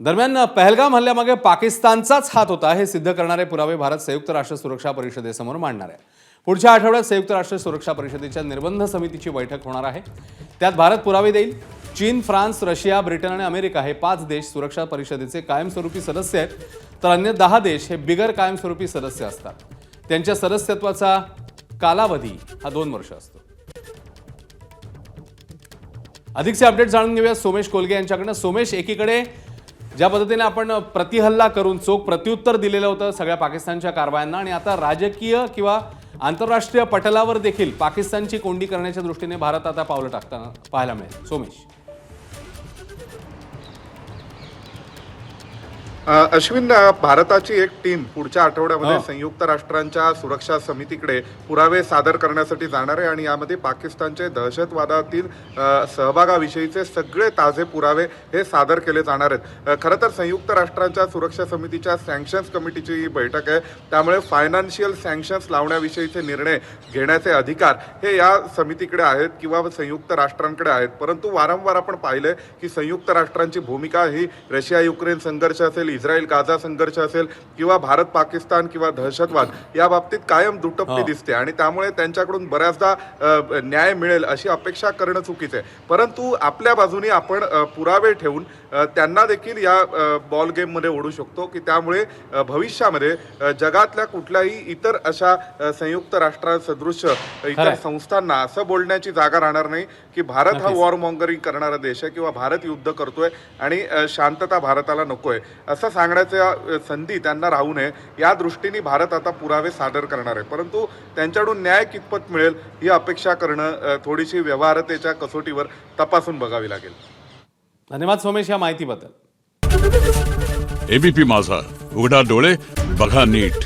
दरम्यान पहलगाम हल्ल्यामागे पाकिस्तानचाच हात होता हे सिद्ध करणारे पुरावे भारत संयुक्त राष्ट्र सुरक्षा परिषदेसमोर मांडणार आहे। पुढच्या आठवड्यात संयुक्त राष्ट्र सुरक्षा परिषदेच्या निर्बंध समितीची बैठक होणार आहे। त्यात भारत पुरावे देईल। चीन, फ्रान्स, रशिया, ब्रिटन आणि अमेरिका हे 5 देश सुरक्षा परिषदेचे कायमस्वरूपी सदस्य आहेत, तर अन्य 10 देश हे बिगर कायमस्वरूपी सदस्य असतात। त्यांच्या सदस्यत्वाचा कालावधी हा 2 वर्ष असतो। अधिकचे अपडेट जाणून घेऊया सोमेश कोलगे यांच्याकडून। सोमेश, एकीकडे ज्या पद्धतीने आपण प्रतिहल्ला करून चोख प्रत्युत्तर दिलेलं होतं सगळ्या पाकिस्तानच्या कारवायांना, आणि आता राजकीय किंवा आंतरराष्ट्रीय पटलावर देखील पाकिस्तानची कोंडी करण्याच्या दृष्टीने भारत आता पावलं टाकताना पाहायला मिळेल। सोमेश, अश्विन, भारताची एक टीम पुढच्या आठवड्यामध्ये संयुक्त राष्ट्रांच्या सुरक्षा समितीकडे पुरावे सादर करण्यासाठी जाणार आहे आणि यामध्ये पाकिस्तानचे दहशतवादातील सहभागाविषयीचे सगळे ताजे पुरावे हे सादर केले जाणार आहेत। खरं तर संयुक्त राष्ट्रांच्या सुरक्षा समितीच्या सँक्शन्स कमिटीची ही बैठक आहे, त्यामुळे फायनान्शियल सँक्शन्स लावण्याविषयीचे निर्णय घेण्याचे अधिकार हे या समितीकडे आहेत किंवा संयुक्त राष्ट्रांकडे आहेत। परंतु वारंवार आपण पाहिले की संयुक्त राष्ट्रांची भूमिका ही रशिया युक्रेन संघर्ष असेल, इस्रायल गाझा संघर्ष असेल किंवा भारत पाकिस्तान किंवा दहशतवाद या बाबतीत कायम दुटप्पी दिसते आणि त्यामुळे त्यांच्याकडून बऱ्याचदा न्याय मिळेल अशी अपेक्षा करणं चुकीचं आहे। परंतु आपल्या बाजूने आपण पुरावे ठेवून त्यांना देखील या बॉल गेममध्ये ओढू शकतो की त्यामुळे भविष्यामध्ये जगातल्या कुठल्याही इतर अशा संयुक्त राष्ट्रासदृश इतर संस्थांना असं बोलण्याची जागा राहणार नाही की भारत हा वॉर मॉंगरिंग करणारा देश आहे किंवा भारत युद्ध करतोय आणि शांतता भारताला नकोय असं सांगण्याची संधी त्यांना राहू नये, या दृष्टीने भारत आता पुरावे सादर करणार आहे। परंतु त्यांच्याकडून न्याय कितपत मिळेल ही अपेक्षा करणं थोडीशी व्यवहार्यतेच्या कसोटीवर तपासून बघावी लागेल। धन्यवाद सोमेश या माहितीबद्दल। एबीपी माझा, उघडा डोळे बघा नीट।